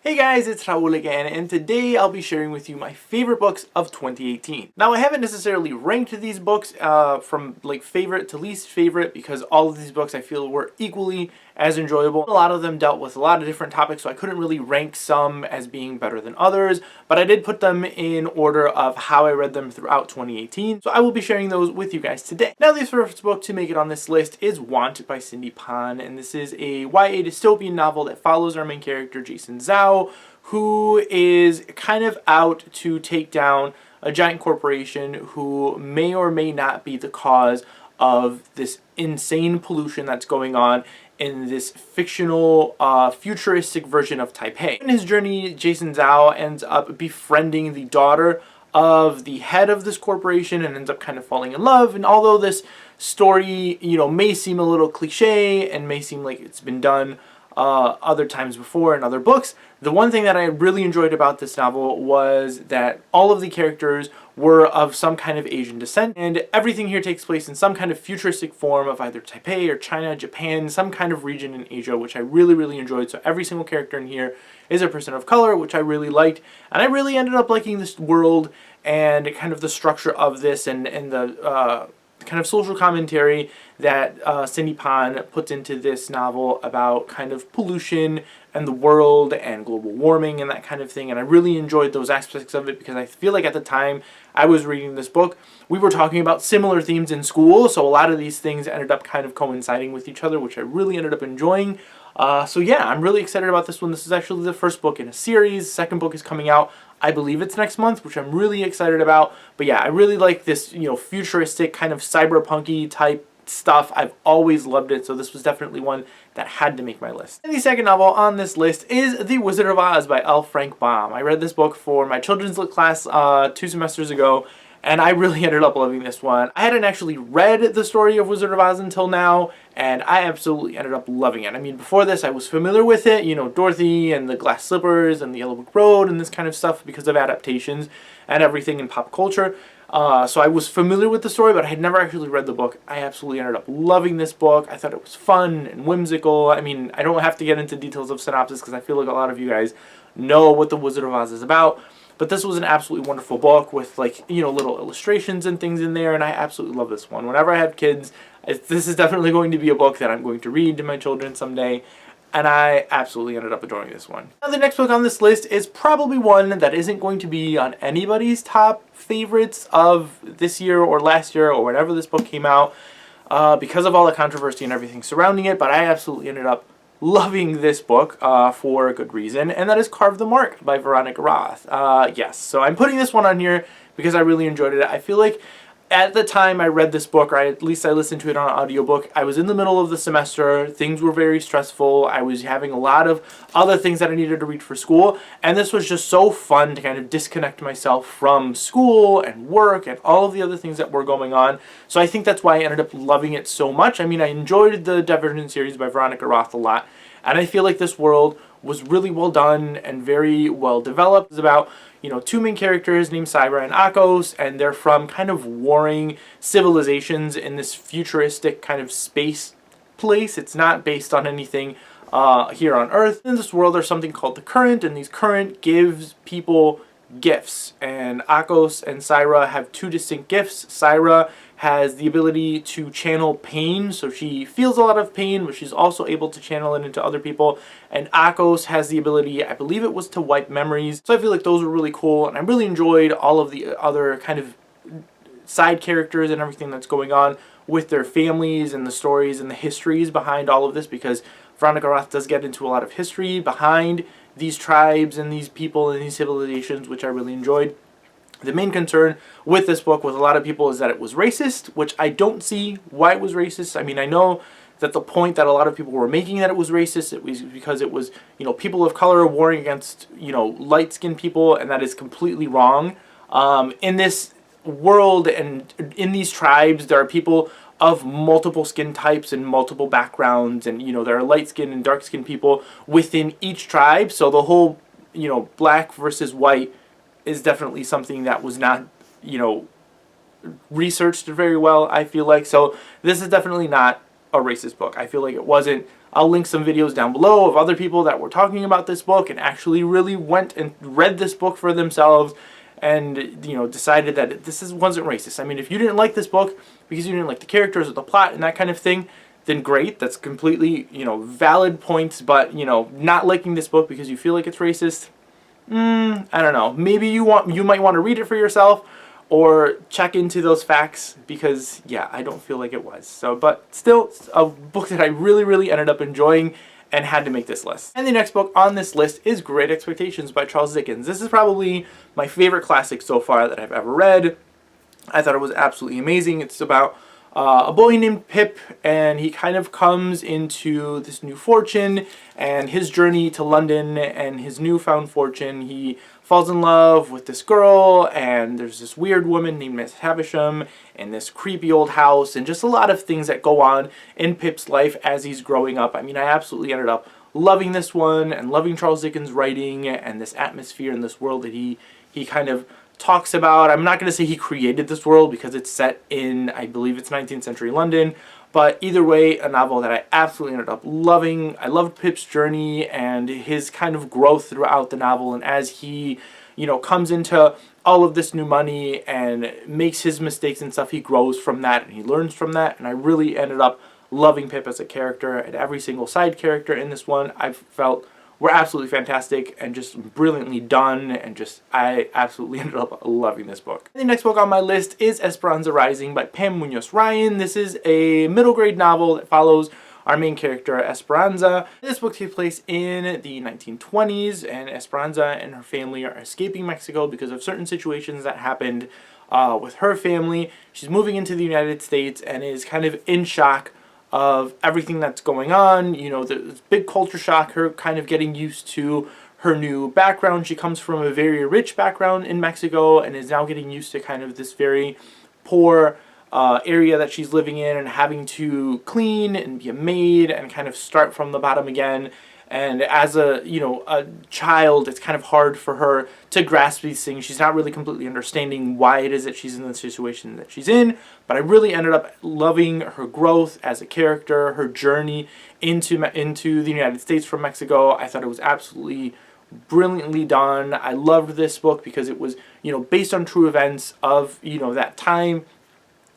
Hey guys, it's Raul again, and today I'll be sharing with you my favorite books of 2018. Now, I haven't necessarily ranked these books from like favorite to least favorite because all of these books I feel were equally as enjoyable. A lot of them dealt with a lot of different topics, so I couldn't really rank some as being better than others, but I did put them in order of how I read them throughout 2018, so I will be sharing those with you guys today. Now, the first book to make it on this list is Want by Cindy Pan, and this is a YA dystopian novel that follows our main character, Jason Zhao, who is kind of out to take down a giant corporation who may or may not be the cause of this insane pollution that's going on in this fictional, futuristic version of Taipei. In his journey, Jason Zhao ends up befriending the daughter of the head of this corporation and ends up kind of falling in love. And although this story, may seem a little cliche and may seem like it's been done other times before in other books, the one thing that I really enjoyed about this novel was that all of the characters were of some kind of Asian descent, and everything here takes place in some kind of futuristic form of either Taipei or China, Japan, some kind of region in Asia, which I really, really enjoyed. So every single character in here is a person of color, which I really liked, and I really ended up liking this world and kind of the structure of this and the kind of social commentary that Cindy Pan puts into this novel about kind of pollution and the world and global warming and that kind of thing. And I really enjoyed those aspects of it because I feel like at the time I was reading this book, we were talking about similar themes in school. So a lot of these things ended up kind of coinciding with each other, which I really ended up enjoying. So yeah, I'm really excited about this one. This is actually the first book in a series. Second book is coming out, I believe it's next month, which I'm really excited about. But yeah, I really like this, futuristic kind of cyberpunky type stuff. I've always loved it, so this was definitely one that had to make my list. And the second novel on this list is The Wizard of Oz by L. Frank Baum. I read this book for my children's lit class 2 semesters ago, and I really ended up loving this one. I hadn't actually read the story of Wizard of Oz until now, and I absolutely ended up loving it. I mean, before this, I was familiar with it, Dorothy and the Glass Slippers and the Yellow Brick Road and this kind of stuff because of adaptations and everything in pop culture. So I was familiar with the story, but I had never actually read the book. I absolutely ended up loving this book. I thought it was fun and whimsical. I mean, I don't have to get into details of synopsis because I feel like a lot of you guys know what The Wizard of Oz is about. But this was an absolutely wonderful book with little illustrations and things in there, and I absolutely love this one. Whenever I have kids, this is definitely going to be a book that I'm going to read to my children someday. And I absolutely ended up adoring this one. Now, the next book on this list is probably one that isn't going to be on anybody's top favorites of this year or last year or whenever this book came out because of all the controversy and everything surrounding it, but I absolutely ended up loving this book for a good reason, and that is Carve the Mark by Veronica Roth. Yes, so I'm putting this one on here because I really enjoyed it. I feel like at the time I read this book, or at least I listened to it on an audiobook, I was in the middle of the semester, things were very stressful, I was having a lot of other things that I needed to read for school, and this was just so fun to kind of disconnect myself from school and work and all of the other things that were going on. So I think that's why I ended up loving it so much. I mean, I enjoyed the Divergent Series by Veronica Roth a lot, and I feel like this world was really well done and very well developed. It's about, two main characters named Syra and Akos, and they're from kind of warring civilizations in this futuristic kind of space place. It's not based on anything here on Earth. In this world, there's something called the Current, and these Current gives people gifts, and Akos and Syra have two distinct gifts. Syra has the ability to channel pain, so she feels a lot of pain, but she's also able to channel it into other people. And Akos has the ability, I believe it was to wipe memories. So I feel like those were really cool, and I really enjoyed all of the other kind of side characters and everything that's going on with their families and the stories and the histories behind all of this, because Veronica Roth does get into a lot of history behind these tribes and these people and these civilizations, which I really enjoyed. The main concern with this book with a lot of people is that it was racist, which I don't see why it was racist. I mean, I know that the point that a lot of people were making that it was racist, it was because it was, people of color warring against, light-skinned people, and that is completely wrong. In this world and in these tribes, there are people of multiple skin types and multiple backgrounds, and there are light-skinned and dark-skinned people within each tribe. So the whole black versus white is definitely something that was not researched very well, I feel like. So this is definitely not a racist book. I feel like it wasn't I'll link some videos down below of other people that were talking about this book and actually really went and read this book for themselves and, you know, decided that wasn't racist. I mean, if you didn't like this book because you didn't like the characters or the plot and that kind of thing, then great. That's completely, you know, valid points. But, you know, not liking this book because you feel like it's racist, I don't know. Maybe you might want to read it for yourself or check into those facts, because yeah, I don't feel like it was. So, but still a book that I really, really ended up enjoying and had to make this list. And the next book on this list is Great Expectations by Charles Dickens. This is probably my favorite classic so far that I've ever read. I thought it was absolutely amazing. It's about a boy named Pip, and he kind of comes into this new fortune and his journey to London and his newfound fortune. He falls in love with this girl, and there's this weird woman named Miss Havisham and this creepy old house, and just a lot of things that go on in Pip's life as he's growing up. I mean, I absolutely ended up loving this one and loving Charles Dickens' writing and this atmosphere and this world that he kind of talks about. I'm not going to say he created this world because it's set in, I believe it's 19th century London, but either way, a novel that I absolutely ended up loving. I loved Pip's journey and his kind of growth throughout the novel, and as he, you know, comes into all of this new money and makes his mistakes and stuff, he grows from that and he learns from that, and I really ended up loving Pip as a character, and every single side character in this one I felt were absolutely fantastic and just brilliantly done, and just I absolutely ended up loving this book. The next book on my list is Esperanza Rising by Pam Munoz Ryan. This is a middle grade novel that follows our main character Esperanza. This book takes place in the 1920s, and Esperanza and her family are escaping Mexico because of certain situations that happened with her family. She's moving into the United States and is kind of in shock of everything that's going on. You know, there's big culture shock, her kind of getting used to her new background. She comes from a very rich background in Mexico and is now getting used to kind of this very poor area that she's living in, and having to clean and be a maid and kind of start from the bottom again. And as a, you know, a child, it's kind of hard for her to grasp these things. She's not really completely understanding why it is that she's in the situation that she's in. But I really ended up loving her growth as a character, her journey into the United States from Mexico. I thought it was absolutely brilliantly done. I loved this book because it was, you know, based on true events of, you know, that time.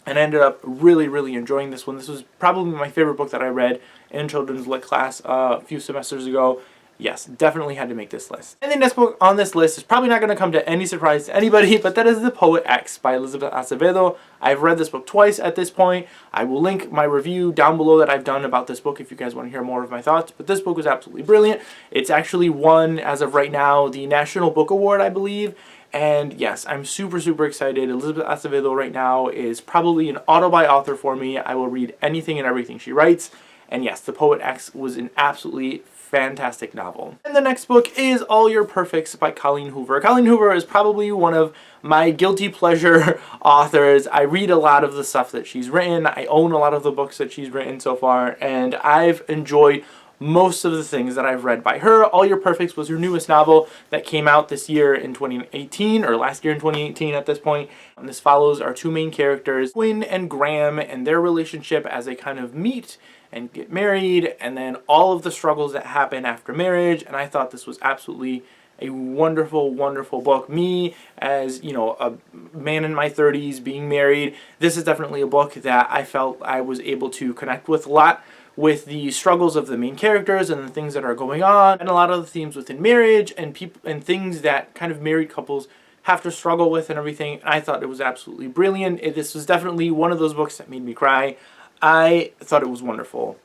And I ended up really, really enjoying this one. This was probably my favorite book that I read in children's lit class a few semesters ago. Yes, definitely had to make this list. And the next book on this list is probably not going to come to any surprise to anybody, but that is The Poet X by Elizabeth Acevedo. I've read this book twice at this point. I will link my review down below that I've done about this book if you guys want to hear more of my thoughts. But this book was absolutely brilliant. It's actually won, as of right now, the National Book Award, I believe. And yes, I'm super, super excited. Elizabeth Acevedo right now is probably an auto-buy author for me. I will read anything and everything she writes. And yes, The Poet X was an absolutely fantastic novel. And the next book is All Your Perfects by Colleen Hoover. Colleen Hoover is probably one of my guilty pleasure authors. I read a lot of the stuff that she's written. I own a lot of the books that she's written so far, and I've enjoyed most of the things that I've read by her. All Your Perfects was her newest novel that came out this year in 2018, or last year in 2018 at this point. And this follows our two main characters, Quinn and Graham, and their relationship as they kind of meet and get married, and then all of the struggles that happen after marriage. And I thought this was absolutely a wonderful, wonderful book. Me, as, you know, a man in my 30s being married, this is definitely a book that I felt I was able to connect with a lot, with the struggles of the main characters and the things that are going on, and a lot of the themes within marriage and people and things that kind of married couples have to struggle with and everything. And I thought it was absolutely brilliant. This was definitely one of those books that made me cry. I thought it was wonderful.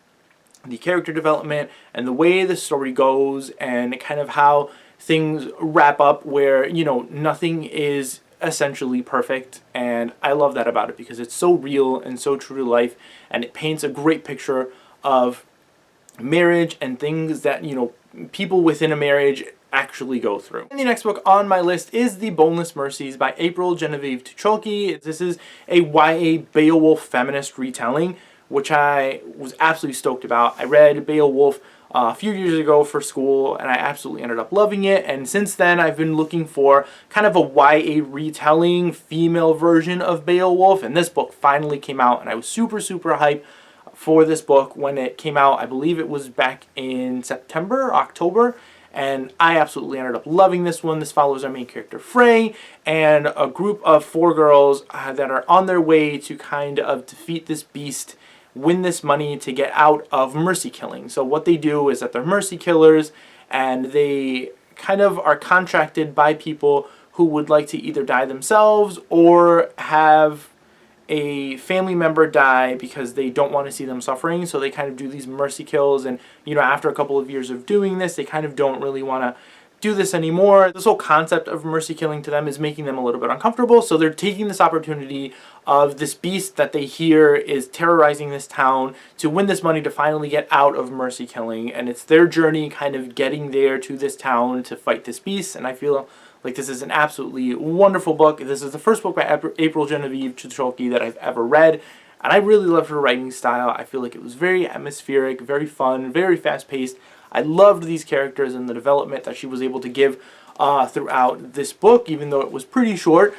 The character development and the way the story goes, and kind of how things wrap up where, you know, nothing is essentially perfect, and I love that about it because it's so real and so true to life, and it paints a great picture of marriage and things that, you know, people within a marriage actually go through. And the next book on my list is The Boneless Mercies by April Genevieve Tucholke. This is a YA Beowulf feminist retelling, which I was absolutely stoked about. I read Beowulf a few years ago for school, and I absolutely ended up loving it. And since then, I've been looking for kind of a YA retelling female version of Beowulf, and this book finally came out, and I was super, super hyped for this book when it came out. I believe it was back in September, October, and I absolutely ended up loving this one. This follows our main character, Frey, and a group of 4 girls that are on their way to kind of defeat this beast, win this money to get out of mercy killing. So what they do is that they're mercy killers, and they kind of are contracted by people who would like to either die themselves or have a family member die because they don't want to see them suffering. So they kind of do these mercy kills, and after a couple of years of doing this, they kind of don't really want to do this anymore. This whole concept of mercy killing to them is making them a little bit uncomfortable, so they're taking this opportunity of this beast that they hear is terrorizing this town to win this money to finally get out of mercy killing, and it's their journey kind of getting there to this town to fight this beast. And I feel like this is an absolutely wonderful book. This is the first book by April Genevieve Chitolki that I've ever read, and I really loved her writing style. I feel like it was very atmospheric, very fun, very fast-paced. I loved these characters and the development that she was able to give throughout this book, even though it was pretty short.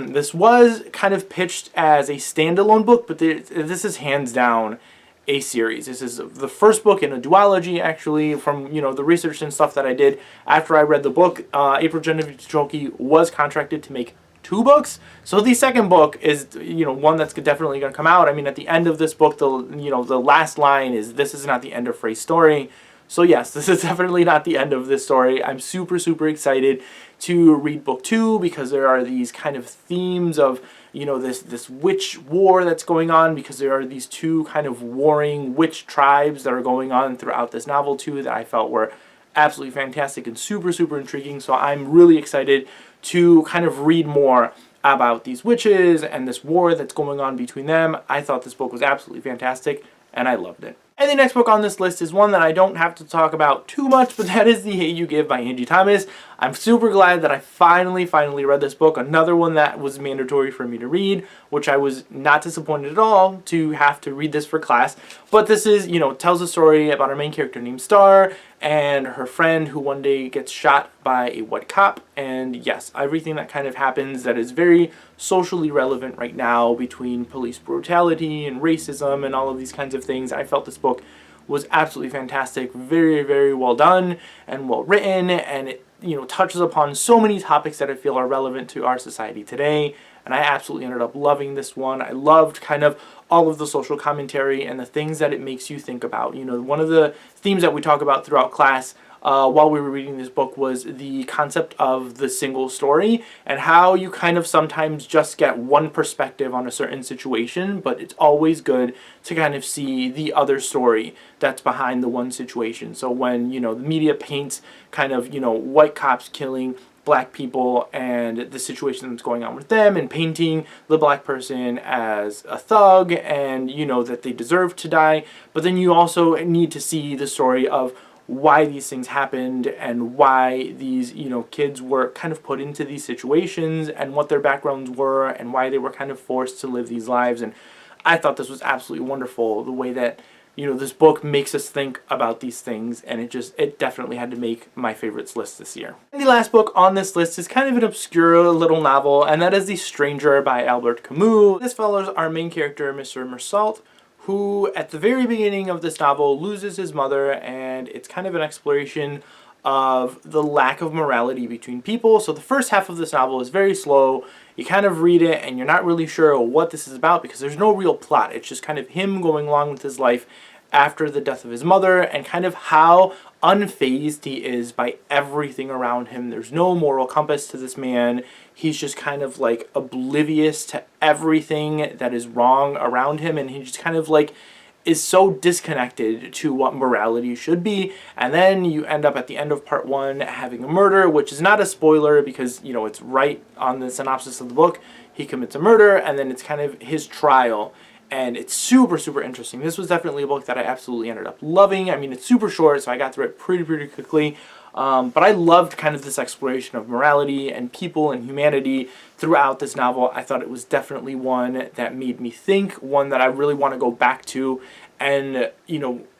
This was kind of pitched as a standalone book, but this is hands down a series. This is the first book in a duology, actually, from the research and stuff that I did after I read the book. April Genevieve Chitolki was contracted to make 2 books, so the second book is one that's definitely going to come out. I mean, at the end of this book, the last line is, "This is not the end of Frey's story." So yes, this is definitely not the end of this story. I'm super, super excited to read book 2 because there are these kind of themes of, this witch war that's going on, because there are these 2 kind of warring witch tribes that are going on throughout this novel too, that I felt were absolutely fantastic and super, super intriguing. So I'm really excited to kind of read more about these witches and this war that's going on between them. I thought this book was absolutely fantastic, and I loved it. And the next book on this list is one that I don't have to talk about too much, but that is The Hate You Give by Angie Thomas. I'm super glad that I finally read this book. Another one that was mandatory for me to read, which I was not disappointed at all to have to read this for class. But this is, tells a story about our main character named Star and her friend who one day gets shot by a white cop. And yes, everything that kind of happens that is very socially relevant right now between police brutality and racism and all of these kinds of things. I felt this book was absolutely fantastic, very, very well done and well written, and it touches upon so many topics that I feel are relevant to our society today, and I absolutely ended up loving this one. I loved kind of all of the social commentary and the things that it makes you think about. One of the themes that we talk about throughout class while we were reading this book was the concept of the single story and how you kind of sometimes just get one perspective on a certain situation, but it's always good to kind of see the other story that's behind the one situation. So when, the media paints kind of, white cops killing black people and the situation that's going on with them, and painting the black person as a thug and, that they deserve to die, but then you also need to see the story of why these things happened and why these kids were kind of put into these situations and what their backgrounds were and why they were kind of forced to live these lives. And I thought this was absolutely wonderful, the way that this book makes us think about these things, and it definitely had to make my favorites list this year. And the last book on this list is kind of an obscure little novel, and that is The Stranger by Albert Camus. This follows our main character, Mr. Mersault, who at the very beginning of this novel loses his mother, and it's kind of an exploration of the lack of morality between people. So the first half of this novel is very slow. You kind of read it and you're not really sure what this is about because there's no real plot. It's just kind of him going along with his life after the death of his mother, and kind of how unfazed he is by everything around him. There's no moral compass to this man. He's just kind of like oblivious to everything that is wrong around him, and he just kind of like is so disconnected to what morality should be. And then you end up at the end of part 1 having a murder, which is not a spoiler because it's right on the synopsis of the book. He commits a murder, and then it's kind of his trial. And it's super, super interesting. This was definitely a book that I absolutely ended up loving. I mean, it's super short, so I got through it pretty quickly. But I loved kind of this exploration of morality and people and humanity throughout this novel. I thought it was definitely one that made me think, one that I really want to go back to and,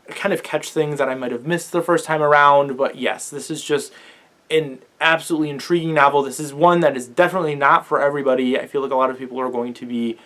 kind of catch things that I might have missed the first time around. But yes, this is just an absolutely intriguing novel. This is one that is definitely not for everybody. I feel like a lot of people are going to be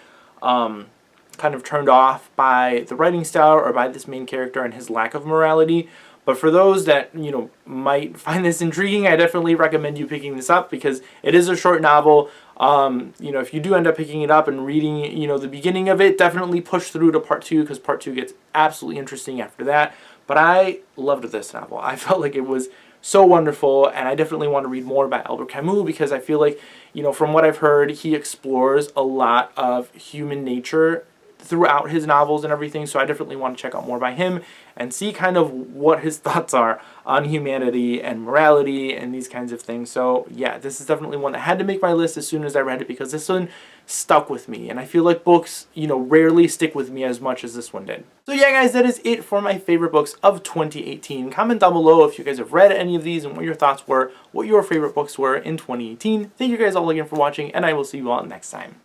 kind of turned off by the writing style or by this main character and his lack of morality. But for those that, you know, might find this intriguing, I definitely recommend you picking this up because it is a short novel. You know, if you do end up picking it up and reading, you know, the beginning of it, definitely push through to part 2 because part 2 gets absolutely interesting after that. But I loved this novel. I felt like it was so wonderful, and I definitely want to read more about Albert Camus because I feel like, you know, from what I've heard, he explores a lot of human nature throughout his novels and everything, so I definitely want to check out more by him and see kind of what his thoughts are on humanity and morality and these kinds of things. So yeah, this is definitely one that had to make my list as soon as I read it because this one stuck with me, and I feel like books, you know, rarely stick with me as much as this one did. So yeah guys, that is it for my favorite books of 2018. Comment down below if you guys have read any of these and what your thoughts were, what your favorite books were in 2018. Thank you guys all again for watching, and I will see you all next time.